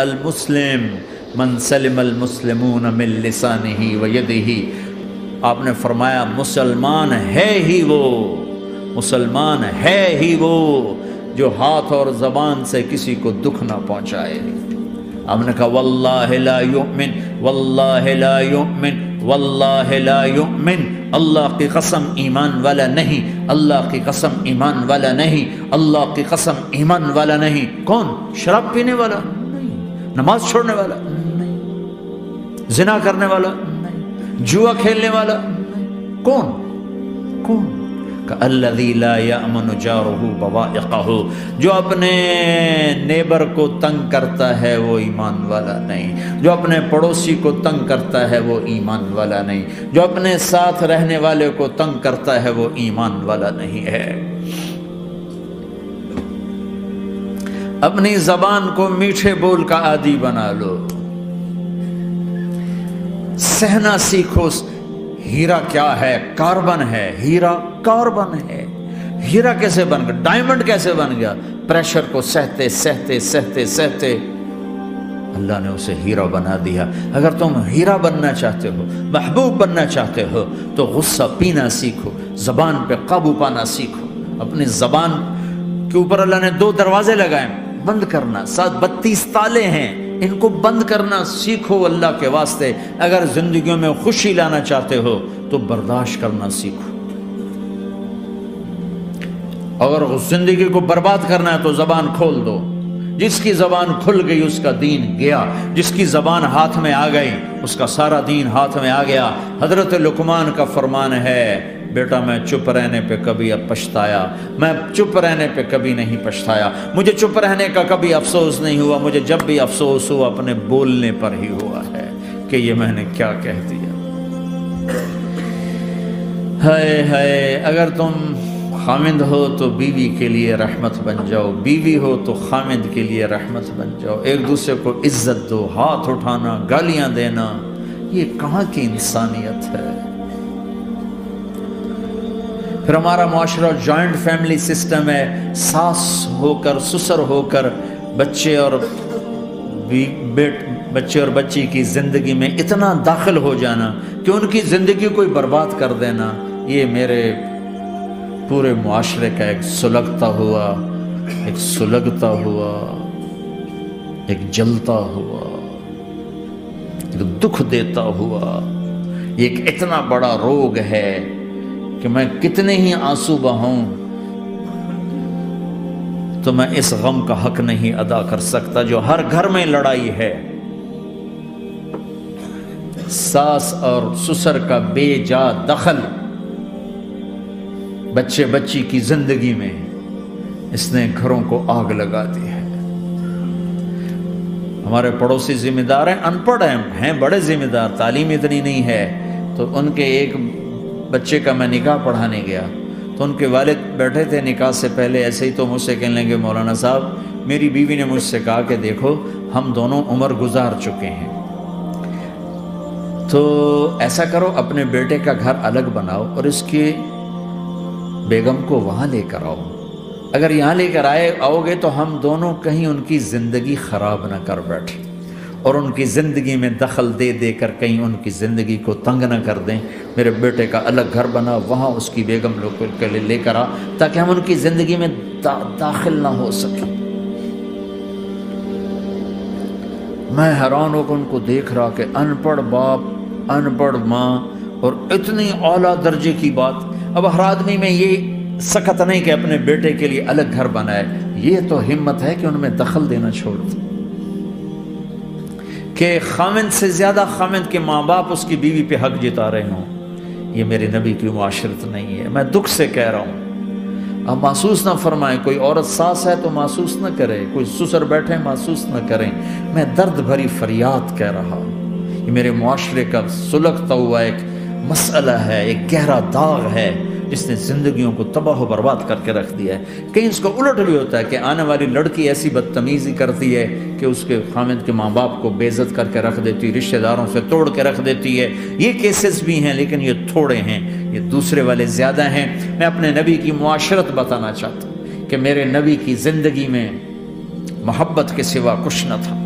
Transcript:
المسلم من سلم المسلمون من لسانہ و یدہ، آپ نے فرمایا مسلمان ہے ہی وہ، مسلمان ہے ہی وہ جو ہاتھ اور زبان سے کسی کو دکھ نہ پہنچائے۔ آپ نے کہا واللہ لا یؤمن، واللہ لا یؤمن، واللہ لا یؤمن، اللہ کی قسم ایمان والا نہیں، اللہ کی قسم ایمان والا نہیں، اللہ کی قسم ایمان والا نہیں۔ کون؟ شراب پینے والا نہیں، نماز چھوڑنے والا نہیں، زنا کرنے والا نہیں، جوا کھیلنے والا نہیں۔ کون؟ الذی لا یأمن جارہ بوائقہ، جو اپنے نیبر کو تنگ کرتا ہے وہ ایمان والا نہیں، جو اپنے پڑوسی کو تنگ کرتا ہے وہ ایمان والا نہیں، جو اپنے ساتھ رہنے والے کو تنگ کرتا ہے وہ ایمان والا نہیں ہے۔ اپنی زبان کو میٹھے بول کا عادی بنا لو، سہنا سیکھو۔ ہیرا کیا ہے؟ کاربن ہے، ہیرا کاربن ہے۔ ہیرا کیسے بن گیا؟ ڈائمنڈ کیسے بن گیا؟ پریشر کو سہتے سہتے سہتے سہتے اللہ نے اسے ہیرا بنا دیا۔ اگر تم ہیرا بننا چاہتے ہو، محبوب بننا چاہتے ہو، تو غصہ پینا سیکھو، زبان پہ قابو پانا سیکھو۔ اپنی زبان کے اوپر اللہ نے 2 دروازے لگائے، بند کرنا، 32 تالے ہیں، ان کو بند کرنا سیکھو اللہ کے واسطے۔ اگر زندگیوں میں خوشی لانا چاہتے ہو تو برداشت کرنا سیکھو، اگر زندگی کو برباد کرنا ہے تو زبان کھول دو۔ جس کی زبان کھل گئی اس کا دین گیا، جس کی زبان ہاتھ میں آ گئی اس کا سارا دین ہاتھ میں آ گیا۔ حضرت لقمان کا فرمان ہے، بیٹا میں چپ رہنے پہ کبھی اب پچھتایا، میں چپ رہنے پہ کبھی نہیں پچھتایا، مجھے چپ رہنے کا کبھی افسوس نہیں ہوا، مجھے جب بھی افسوس ہوا اپنے بولنے پر ہی ہوا ہے کہ یہ میں نے کیا کہہ دیا۔ ہائے ہائے، اگر تم خامند ہو تو بیوی کے لیے رحمت بن جاؤ، بیوی ہو تو خامند کے لیے رحمت بن جاؤ، ایک دوسرے کو عزت دو۔ ہاتھ اٹھانا، گالیاں دینا، یہ کہاں کی انسانیت ہے؟ پھر ہمارا معاشرہ جوائنٹ فیملی سسٹم ہے، ساس ہو کر سسر ہو کر بچے اور بچی کی زندگی میں اتنا داخل ہو جانا کہ ان کی زندگی کو برباد کر دینا۔ یہ میرے پورے معاشرے کا ایک سلگتا ہوا، ایک جلتا ہوا، ایک دکھ دیتا ہوا، یہ ایک اتنا بڑا روگ ہے کہ میں کتنے ہی آنسو بہاؤں تو میں اس غم کا حق نہیں ادا کر سکتا جو ہر گھر میں لڑائی ہے۔ ساس اور سسر کا بے جا دخل بچے بچی کی زندگی میں، اس نے گھروں کو آگ لگا دی ہے۔ ہمارے پڑوسی ذمہ دار ہیں، ان پڑھ ہیں بڑے ذمہ دار، تعلیم اتنی نہیں ہے، تو ان کے ایک بچے کا میں نکاح پڑھانے گیا تو ان کے والد بیٹھے تھے نکاح سے پہلے، ایسے ہی تو مجھ سے کہنے لگے مولانا صاحب میری بیوی نے مجھ سے کہا کہ دیکھو ہم دونوں عمر گزار چکے ہیں، تو ایسا کرو اپنے بیٹے کا گھر الگ بناؤ اور اس کی بیگم کو وہاں لے کر آؤ، اگر یہاں لے کر آؤ گے تو ہم دونوں کہیں ان کی زندگی خراب نہ کر بیٹھیں اور ان کی زندگی میں دخل دے دے کر کہیں ان کی زندگی کو تنگ نہ کر دیں۔ میرے بیٹے کا الگ گھر بنا، وہاں اس کی بیگم لوگ کے لیے لے کر آ تاکہ ہم ان کی زندگی میں داخل نہ ہو سکیں۔ میں حیران ہو کر ان کو دیکھ رہا کہ ان پڑھ باپ، ان پڑھ ماں، اور اتنی اعلیٰ درجے کی بات۔ اب ہر آدمی میں یہ سخت نہیں کہ اپنے بیٹے کے لیے الگ گھر بنائے، یہ تو ہمت ہے کہ ان میں دخل دینا چھوڑ دے، کہ خامند سے زیادہ خامند کے ماں باپ اس کی بیوی پہ حق جتا رہے ہوں۔ یہ میرے نبی کی معاشرت نہیں ہے، میں دکھ سے کہہ رہا ہوں۔ آپ محسوس نہ فرمائیں، کوئی عورت ساس ہے تو محسوس نہ کرے، کوئی سسر بیٹھے محسوس نہ کریں، میں درد بھری فریاد کہہ رہا ہوں۔ یہ میرے معاشرے کا سلگتا ہوا ایک مسئلہ ہے، ایک گہرا داغ ہے جس نے زندگیوں کو تباہ و برباد کر کے رکھ دیا ہے۔ کہیں اس کو الٹ بھی ہوتا ہے کہ آنے والی لڑکی ایسی بدتمیزی کرتی ہے کہ اس کے خامد کے ماں باپ کو بے عزت کر کے رکھ دیتی ہے، رشتہ داروں سے توڑ کے رکھ دیتی ہے۔ یہ کیسز بھی ہیں لیکن یہ تھوڑے ہیں، یہ دوسرے والے زیادہ ہیں۔ میں اپنے نبی کی معاشرت بتانا چاہتا ہوں کہ میرے نبی کی زندگی میں محبت کے سوا کچھ نہ تھا۔